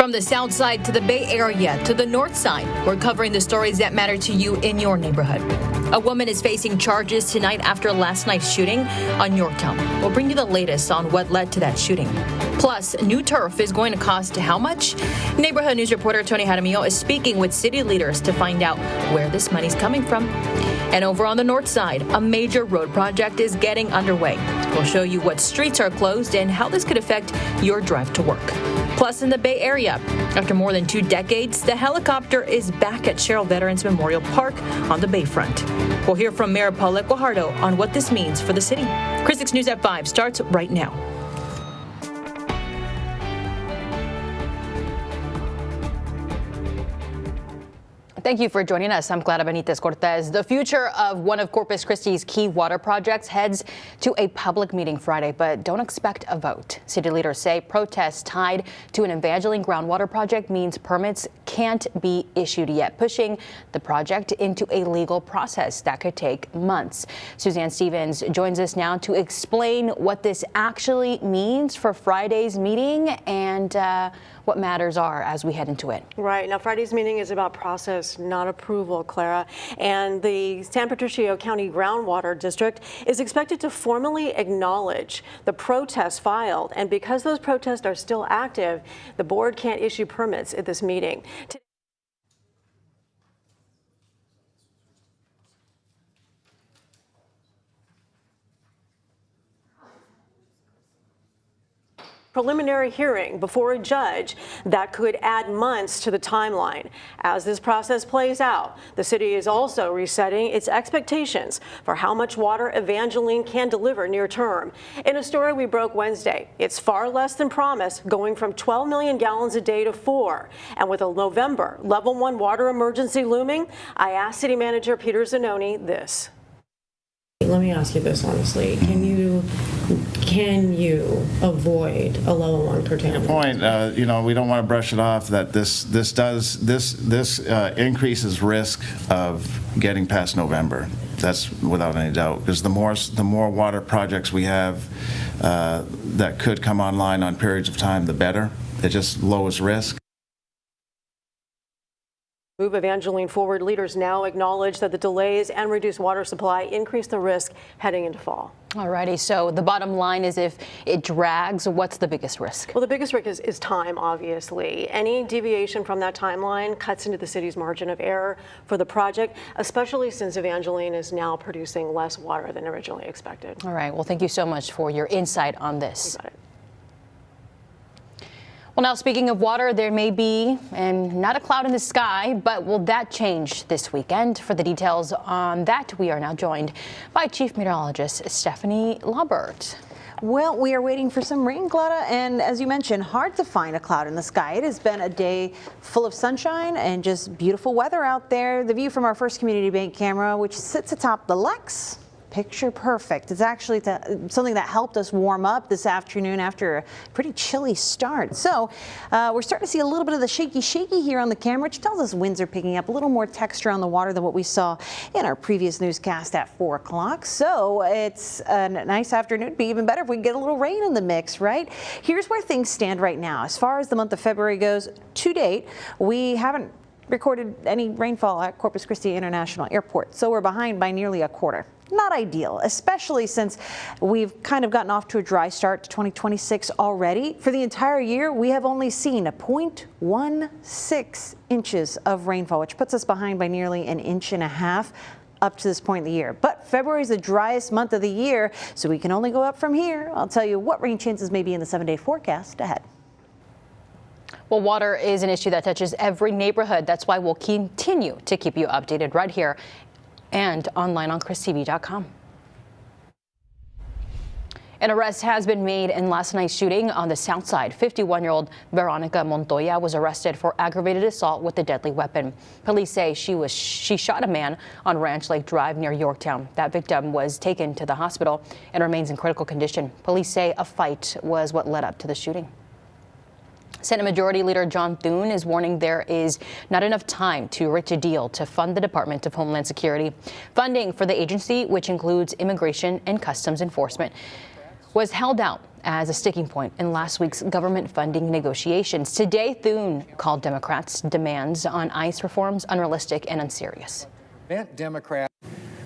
From the south side to the Bay Area to the north side, we're covering the stories that matter to you in your neighborhood. A woman is facing charges tonight after last night's shooting on Yorktown. We'll bring you the latest on what led to that shooting. Plus, new turf is going to cost how much? Neighborhood News reporter Tony Jaramillo is speaking with city leaders to find out where this money's coming from. And over on the north side, a major road project is getting underway. We'll show you what streets are closed and how this could affect your drive to work. Plus, in the Bay Area, after more than 2 decades, the helicopter is back at Sherrill Veterans Memorial Park on the Bayfront. We'll hear from Mayor Paulette Guajardo on what this means for the city. Chris 6 News at 5 starts right now. Thank you for joining us. I'm Clara Benitez Cortez. The future of one of Corpus Christi's key water projects heads to a public meeting Friday, but don't expect a vote. City leaders say protests tied to an Evangeline groundwater project means permits can't be issued yet, pushing the project into a legal process that could take months. Suzanne Stevens joins us now to explain what this actually means for Friday's meeting and what matters are as we head into it. Right. Now, Friday's meeting is about process, not approval, Clara. And the San Patricio County Groundwater District is expected to formally acknowledge the protests filed. And because those protests are still active, the board can't issue permits at this meeting. Preliminary hearing before a judge that could add months to the timeline. As this process plays out, the city is also resetting its expectations for how much water Evangeline can deliver near term. In a story we broke Wednesday, it's far less than promised, going from 12 million gallons a day to 4. And with a November level 1 water emergency looming, I asked City Manager Peter Zanoni this. Let me ask you this honestly. Can you avoid a level 1 curtailment? Good point. We don't want to brush it off that this increases risk of getting past November. That's without any doubt, because the more water projects we have that could come online on periods of time, the better. It just lowers risk. Move Evangeline forward, leaders now acknowledge that the delays and reduced water supply increase the risk heading into fall. All righty, so the bottom line is if it drags, what's the biggest risk? Well, the biggest risk is time, obviously. Any deviation from that timeline cuts into the city's margin of error for the project, especially since Evangeline is now producing less water than originally expected. All right, well, thank you so much for your insight on this. You got it. Well, now speaking of water, there may be, and not a cloud in the sky, but will that change this weekend? For the details on that, we are now joined by Chief Meteorologist Stephanie Laubert. Well, we are waiting for some rain, Clara, and as you mentioned, hard to find a cloud in the sky. It has been a day full of sunshine and just beautiful weather out there. The view from our First Community Bank camera, which sits atop the Lex, picture perfect. It's actually something that helped us warm up this afternoon after a pretty chilly start. So we're starting to see a little bit of the shaky here on the camera, which tells us winds are picking up a little more texture on the water than what we saw in our previous newscast at 4 o'clock. So it's a nice afternoon. It'd be even better if we get a little rain in the mix, right? Here's where things stand right now. As far as the month of February goes, to date, we haven't recorded any rainfall at Corpus Christi International Airport. So we're behind by nearly a quarter. Not ideal, especially since we've kind of gotten off to a dry start to 2026 already. For the entire year, we have only seen a 0.16 inches of rainfall, which puts us behind by nearly 1.5 inches up to this point in the year. But February is the driest month of the year, so we can only go up from here. I'll tell you what rain chances may be in the 7-day forecast ahead. Well, water is an issue that touches every neighborhood. That's why we'll continue to keep you updated right here and online on ChrisTV.com. An arrest has been made in last night's shooting on the south side. 51-year-old Veronica Montoya was arrested for aggravated assault with a deadly weapon. Police say she shot a man on Ranch Lake Drive near Yorktown. That victim was taken to the hospital and remains in critical condition. Police say a fight was what led up to the shooting. Senate Majority Leader John Thune is warning there is not enough time to reach a deal to fund the Department of Homeland Security. Funding for the agency, which includes immigration and customs enforcement, was held out as a sticking point in last week's government funding negotiations. Today, Thune called Democrats' demands on ICE reforms unrealistic and unserious. Democrat.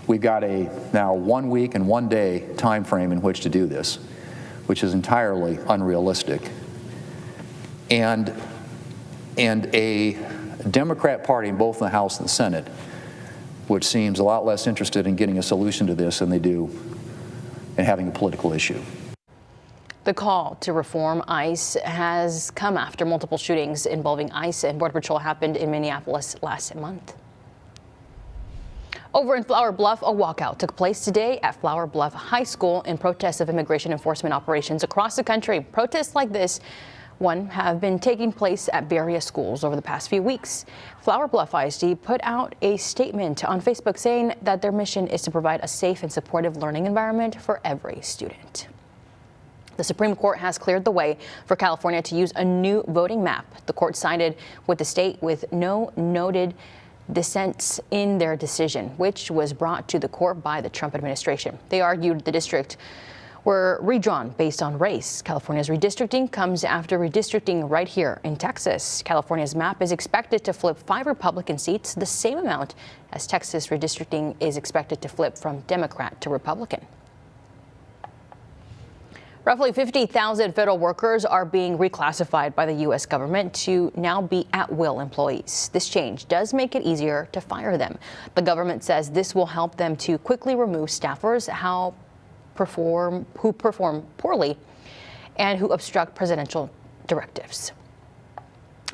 We've got a now 1 week and 1 day time frame in which to do this, which is entirely unrealistic. And a Democrat party in both the House and the Senate, which seems a lot less interested in getting a solution to this than they do in having a political issue. The call to reform ICE has come after multiple shootings involving ICE and Border Patrol happened in Minneapolis last month. Over in Flower Bluff, a walkout took place today at Flower Bluff High School in protest of immigration enforcement operations across the country. Protests like this one have been taking place at various schools over the past few weeks. Flower Bluff ISD put out a statement on Facebook saying that their mission is to provide a safe and supportive learning environment for every student. The Supreme Court has cleared the way for California to use a new voting map. The court sided with the state with no noted dissents in their decision, which was brought to the court by the Trump administration. They argued the district were redrawn based on race. California's redistricting comes after redistricting right here in Texas. California's map is expected to flip 5 Republican seats, the same amount as Texas redistricting is expected to flip from Democrat to Republican. Roughly 50,000 federal workers are being reclassified by the U.S. government to now be at-will employees. This change does make it easier to fire them. The government says this will help them to quickly remove staffers who perform poorly and who obstruct presidential directives.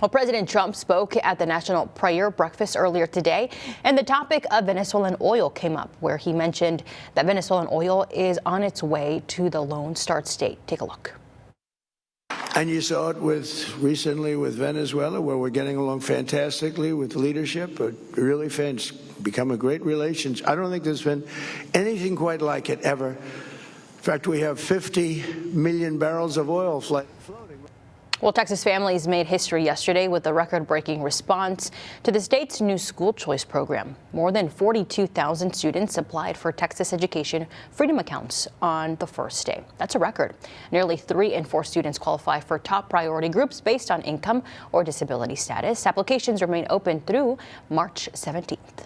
Well, President Trump spoke at the National Prayer Breakfast earlier today, and the topic of Venezuelan oil came up, where he mentioned that Venezuelan oil is on its way to the Lone Star State. Take a look. And you saw it recently with Venezuela, where we're getting along fantastically with leadership, really become a great relationship. I don't think there's been anything quite like it ever. In fact, we have 50 million barrels of oil floating. Well, Texas families made history yesterday with a record-breaking response to the state's new school choice program. More than 42,000 students applied for Texas Education Freedom accounts on the first day. That's a record. Nearly 3 in 4 students qualify for top priority groups based on income or disability status. Applications remain open through March 17th.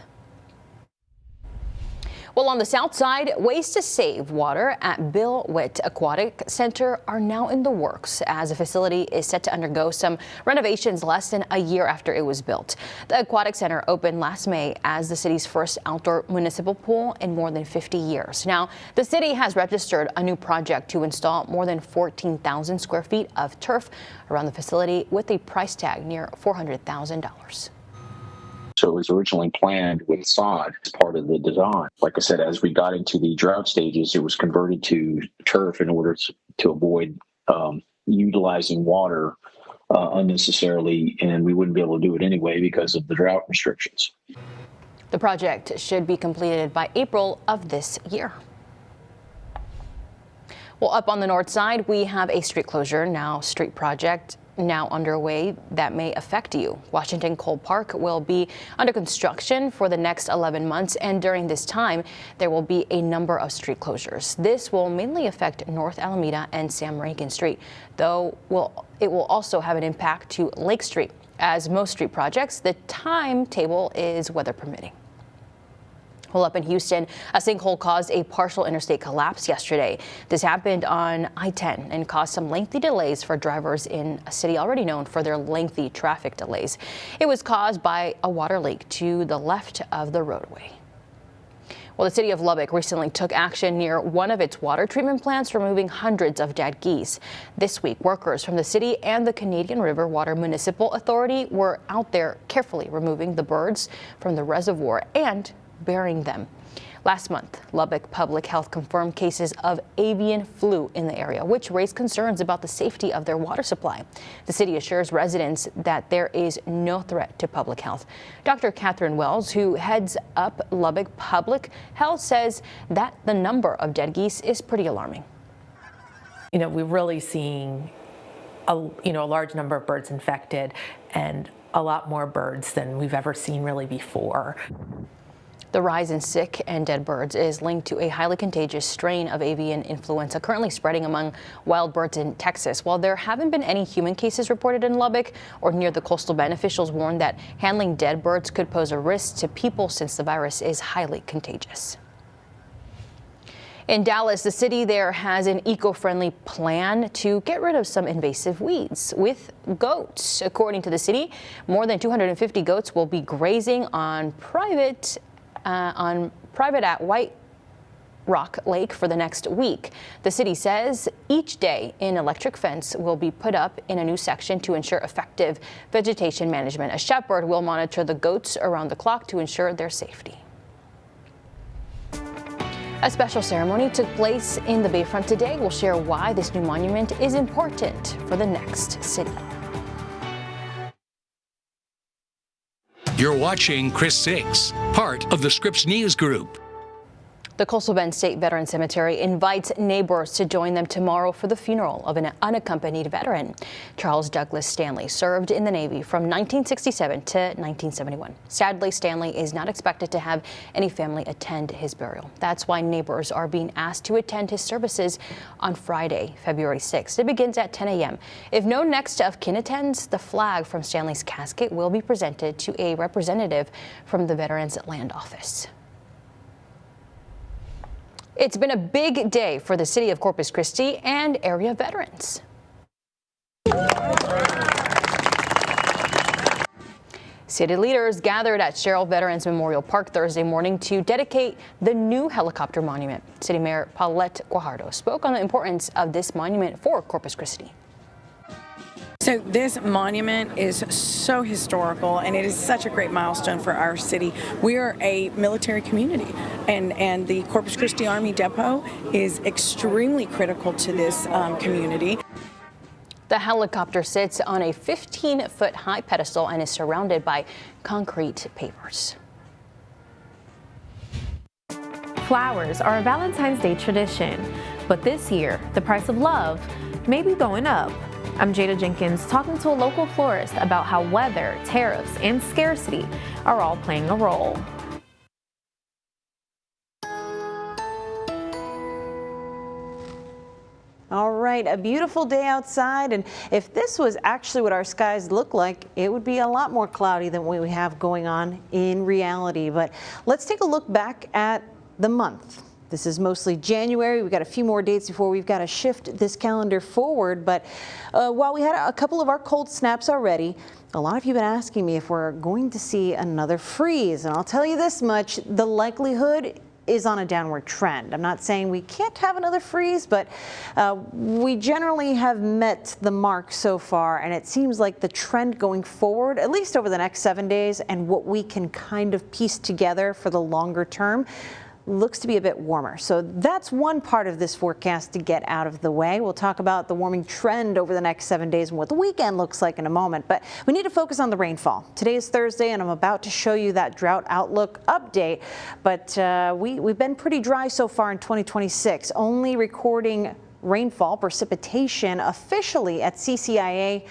Well, on the south side, ways to save water at Bill Witt Aquatic Center are now in the works as the facility is set to undergo some renovations less than a year after it was built. The Aquatic Center opened last May as the city's first outdoor municipal pool in more than 50 years. Now, the city has registered a new project to install more than 14,000 square feet of turf around the facility with a price tag near $400,000. So it was originally planned with sod as part of the design. Like I said, as we got into the drought stages, it was converted to turf in order to avoid utilizing water unnecessarily, and we wouldn't be able to do it anyway because of the drought restrictions. The project should be completed by April of this year. Well, up on the north side, we have a street closure street project now underway that may affect you. Washington Cole Park will be under construction for the next 11 months, and during this time, there will be a number of street closures. This will mainly affect North Alameda and Sam Rankin Street, though it will also have an impact to Lake Street. As most street projects, the timetable is weather permitting. Well, up in Houston, a sinkhole caused a partial interstate collapse yesterday. This happened on I-10 and caused some lengthy delays for drivers in a city already known for their lengthy traffic delays. It was caused by a water leak to the left of the roadway. Well, the city of Lubbock recently took action near one of its water treatment plants, removing hundreds of dead geese. This week, workers from the city and the Canadian River Water Municipal Authority were out there carefully removing the birds from the reservoir and burying them. Last month, Lubbock Public Health confirmed cases of avian flu in the area, which raised concerns about the safety of their water supply. The city assures residents that there is no threat to public health. Dr. Catherine Wells, who heads up Lubbock Public Health, says that the number of dead geese is pretty alarming. We're really seeing a large number of birds infected and a lot more birds than we've ever seen really before. The rise in sick and dead birds is linked to a highly contagious strain of avian influenza currently spreading among wild birds in Texas. While there haven't been any human cases reported in Lubbock or near the coastal bend, officials warn that handling dead birds could pose a risk to people since the virus is highly contagious. In Dallas, the city there has an eco-friendly plan to get rid of some invasive weeds with goats. According to the city, more than 250 goats will be grazing on private at White Rock Lake for the next week. The city says each day an electric fence will be put up in a new section to ensure effective vegetation management. A shepherd will monitor the goats around the clock to ensure their safety. A special ceremony took place in the Bayfront today. We'll share why this new monument is important for the next city. You're watching Chris 6, part of the Scripps News Group. The Coastal Bend State Veteran Cemetery invites neighbors to join them tomorrow for the funeral of an unaccompanied veteran. Charles Douglas Stanley served in the Navy from 1967 to 1971. Sadly, Stanley is not expected to have any family attend his burial. That's why neighbors are being asked to attend his services on Friday, February 6th. It begins at 10 a.m. If no next of kin attends, the flag from Stanley's casket will be presented to a representative from the Veterans Land Office. It's been a big day for the city of Corpus Christi and area veterans. City leaders gathered at Sherrill Veterans Memorial Park Thursday morning to dedicate the new helicopter monument. City Mayor Paulette Guajardo spoke on the importance of this monument for Corpus Christi. So this monument is so historical, and it is such a great milestone for our city. We are a military community, and the Corpus Christi Army Depot is extremely critical to this community. The helicopter sits on a 15-foot high pedestal and is surrounded by concrete pavers. Flowers are a Valentine's Day tradition, but this year, the price of love may be going up. I'm Jada Jenkins talking to a local florist about how weather, tariffs, and scarcity are all playing a role. All right, a beautiful day outside, and if this was actually what our skies look like, it would be a lot more cloudy than what we have going on in reality. But let's take a look back at the month. This is mostly January. We've got a few more dates before we've got to shift this calendar forward. But while we had a couple of our cold snaps already, a lot of you have been asking me if we're going to see another freeze. And I'll tell you this much, the likelihood is on a downward trend. I'm not saying we can't have another freeze, but we generally have met the mark so far, and it seems like the trend going forward, at least over the next 7 days, and what we can kind of piece together for the longer term, looks to be a bit warmer. So that's one part of this forecast to get out of the way. We'll talk about the warming trend over the next 7 days and what the weekend looks like in a moment, but we need to focus on the rainfall. Today is Thursday, and I'm about to show you that drought outlook update, but we've been pretty dry so far in 2026, only recording rainfall precipitation officially at CCIA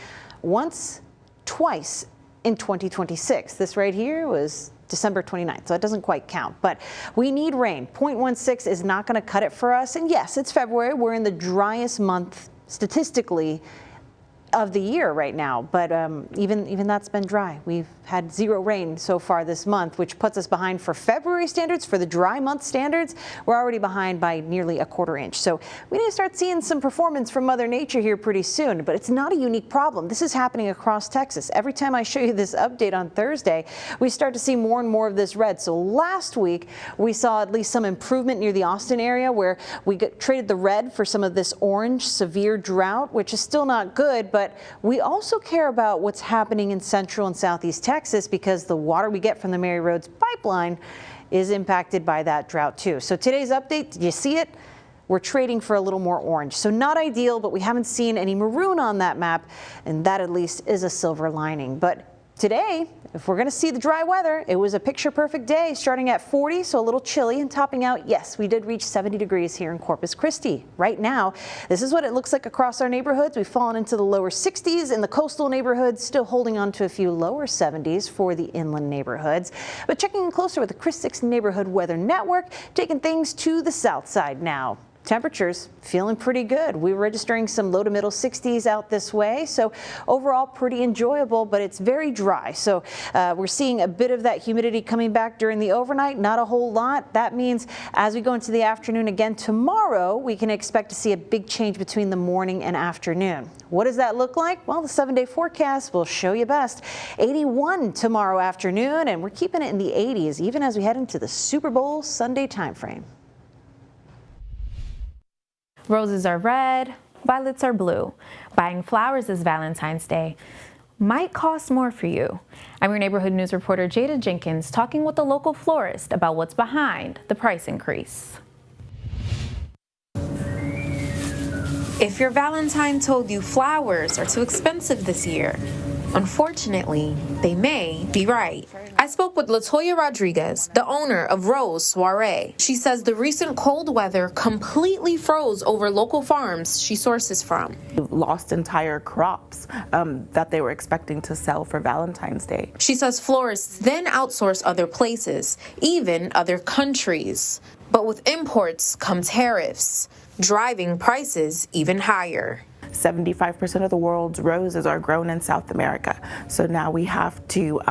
twice in 2026. This right here was December 29th, so it doesn't quite count, but we need rain. 0.16 is not going to cut it for us, and yes, it's February. We're in the driest month statistically of the year right now, but even that's been dry. We've had 0 rain so far this month, which puts us behind for February standards. For the dry month standards, we're already behind by nearly a quarter inch. So we need to start seeing some performance from Mother Nature here pretty soon, but it's not a unique problem. This is happening across Texas. Every time I show you this update on Thursday, we start to see more and more of this red. So last week, we saw at least some improvement near the Austin area where we traded the red for some of this orange severe drought, which is still not good, but we also care about what's happening in central and southeast Texas because the water we get from the Mary Roads pipeline is impacted by that drought too. So today's update, did you see it? We're trading for a little more orange. So not ideal, but we haven't seen any maroon on that map, and that at least is a silver lining. But Today, if we're going to see the dry weather, it was a picture-perfect day, starting at 40, so a little chilly, and topping out, yes, we did reach 70 degrees here in Corpus Christi. Right now, this is what it looks like across our neighborhoods. We've fallen into the lower 60s in the coastal neighborhoods, still holding on to a few lower 70s for the inland neighborhoods. But checking in closer with the Chris 6 Neighborhood Weather Network, taking things to the south side now. Temperatures feeling pretty good. We're registering some low to middle 60s out this way, so overall pretty enjoyable, but it's very dry. So we're seeing a bit of that humidity coming back during the overnight, not a whole lot. That means as we go into the afternoon again tomorrow, we can expect to see a big change between the morning and afternoon. What does that look like? Well, the 7-day forecast will show you best. 81 tomorrow afternoon, and we're keeping it in the 80s even as we head into the Super Bowl Sunday timeframe. Roses are red, violets are blue. Buying flowers this Valentine's Day might cost more for you. I'm your neighborhood news reporter Jada Jenkins, talking with a local florist about what's behind the price increase. If your Valentine told you flowers are too expensive this year, unfortunately, they may be right. I spoke with Latoya Rodriguez, the owner of Rose Soiree. She says the recent cold weather completely froze over local farms she sources from. Lost entire crops that they were expecting to sell for Valentine's Day. She says florists then outsource other places, even other countries. But with imports come tariffs, driving prices even higher. 75% of the world's roses are grown in South America. So now we have to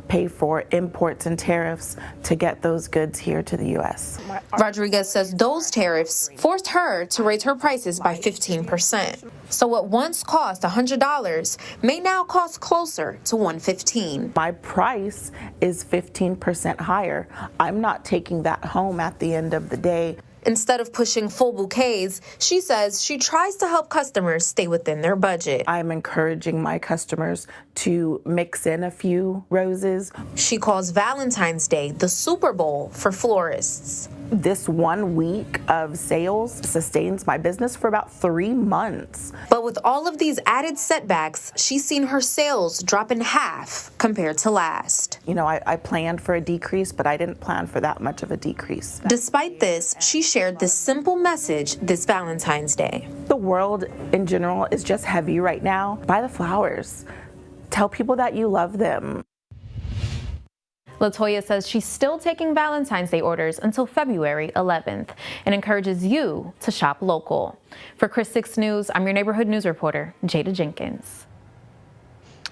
pay for imports and tariffs to get those goods here to the U.S. Rodriguez says those tariffs forced her to raise her prices by 15%. So what once cost $100 may now cost closer to $115. My price is 15% higher. I'm not taking that home at the end of the day. Instead of pushing full bouquets, she says she tries to help customers stay within their budget. I'm encouraging my customers to mix in a few roses. She calls Valentine's Day the Super Bowl for florists. This 1 week of sales sustains my business for about 3 months. But with all of these added setbacks, she's seen her sales drop in half compared to last. You know, I planned for a decrease, but I didn't plan for that much of a decrease. Despite this, she shared this simple message this Valentine's Day. The world in general is just heavy right now. Buy the flowers. Tell people that you love them. Latoya says she's still taking Valentine's Day orders until February 11th and encourages you to shop local. For Chris 6 News, I'm your neighborhood news reporter, Jada Jenkins.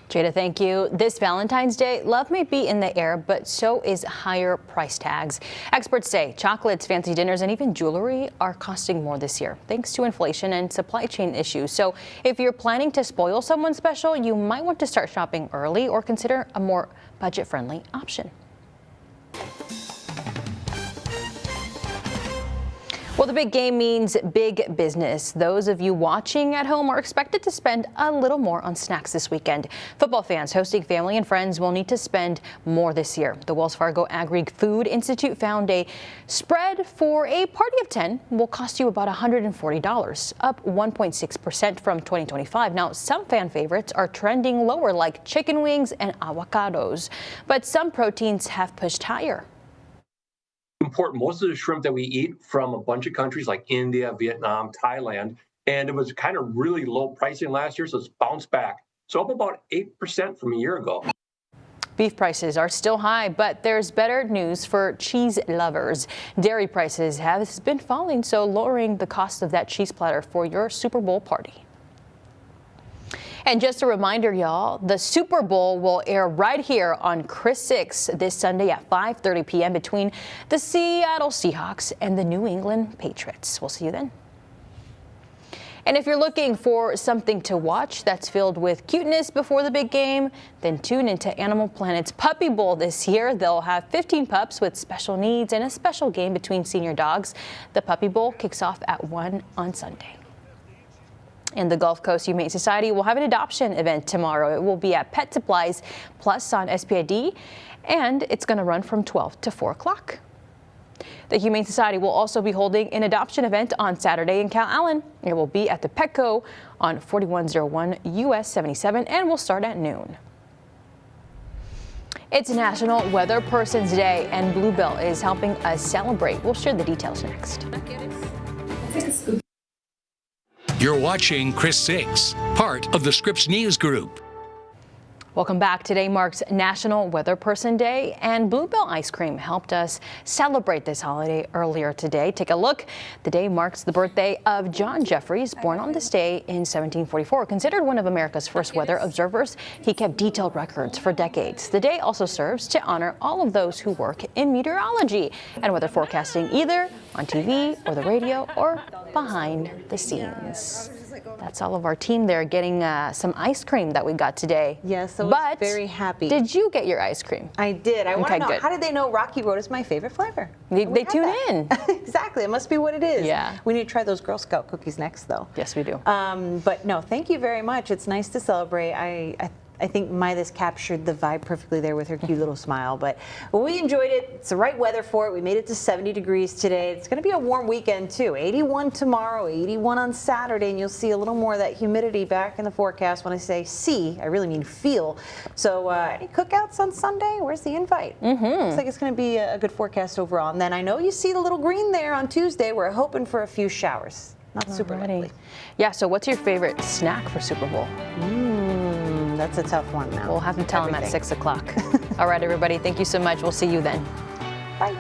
Jada, thank you. This Valentine's Day, love may be in the air, but so is higher price tags. Experts say chocolates, fancy dinners, and even jewelry are costing more this year, thanks to inflation and supply chain issues. So if you're planning to spoil someone special, you might want to start shopping early or consider a more budget-friendly option. Well, the big game means big business. Those of you watching at home are expected to spend a little more on snacks this weekend. Football fans hosting family and friends will need to spend more this year. The Wells Fargo Agri-Food Institute found a spread for a party of 10 will cost you about $140, up 1.6% from 2025. Now, some fan favorites are trending lower, like chicken wings and avocados, but some proteins have pushed higher. Import most of the shrimp that we eat from a bunch of countries like India, Vietnam, Thailand, and it was kind of really low pricing last year, so it's bounced back. So up about 8% from a year ago. Beef prices are still high, but there's better news for cheese lovers. Dairy prices have been falling, so lowering the cost of that cheese platter for your Super Bowl party. And just a reminder, y'all, the Super Bowl will air right here on Chris 6 this Sunday at 5:30 p.m. between the Seattle Seahawks and the New England Patriots. We'll see you then. And if you're looking for something to watch that's filled with cuteness before the big game, then tune into Animal Planet's Puppy Bowl this year. They'll have 15 pups with special needs and a special game between senior dogs. The Puppy Bowl kicks off at 1 on Sunday. And the Gulf Coast Humane Society will have an adoption event tomorrow. It will be at Pet Supplies Plus on SPID, and it's going to run from 12 to 4 o'clock. The Humane Society will also be holding an adoption event on Saturday in Calallen. It will be at the Petco on 4101 US 77 and will start at noon. It's National Weatherperson's Day, and Bluebell is helping us celebrate. We'll share the details next. You're watching Chris 6, part of the Scripps News Group. Welcome back. Today marks National Weatherperson Day, and Bluebell ice cream helped us celebrate this holiday earlier today. Take a look. The day marks the birthday of John Jeffries, born on this day in 1744. Considered one of America's first weather observers, he kept detailed records for decades. The day also serves to honor all of those who work in meteorology and weather forecasting, either on TV or the radio or behind the scenes. That's all of our team there getting some ice cream that we got today. Yes, I was very happy. Did you get your ice cream? I did. I want to know, good. How did they know Rocky Road is my favorite flavor? They tune in. Exactly. It must be what it is. Yeah. We need to try those Girl Scout cookies next, though. Yes, we do. But no, thank you very much. It's nice to celebrate. I think Midas captured the vibe perfectly there with her cute little smile. But we enjoyed it. It's the right weather for it. We made it to 70 degrees today. It's going to be a warm weekend, too. 81 tomorrow, 81 on Saturday, and you'll see a little more of that humidity back in the forecast. When I say see, I really mean feel. So any cookouts on Sunday? Where's the invite? Looks like it's going to be a good forecast overall. And then I know you see the little green there on Tuesday. We're hoping for a few showers. Not super likely. Yeah, so what's your favorite snack for Super Bowl? That's a tough one now. We'll have to tell them at 6 o'clock. All right, everybody. Thank you so much. We'll see you then. Bye.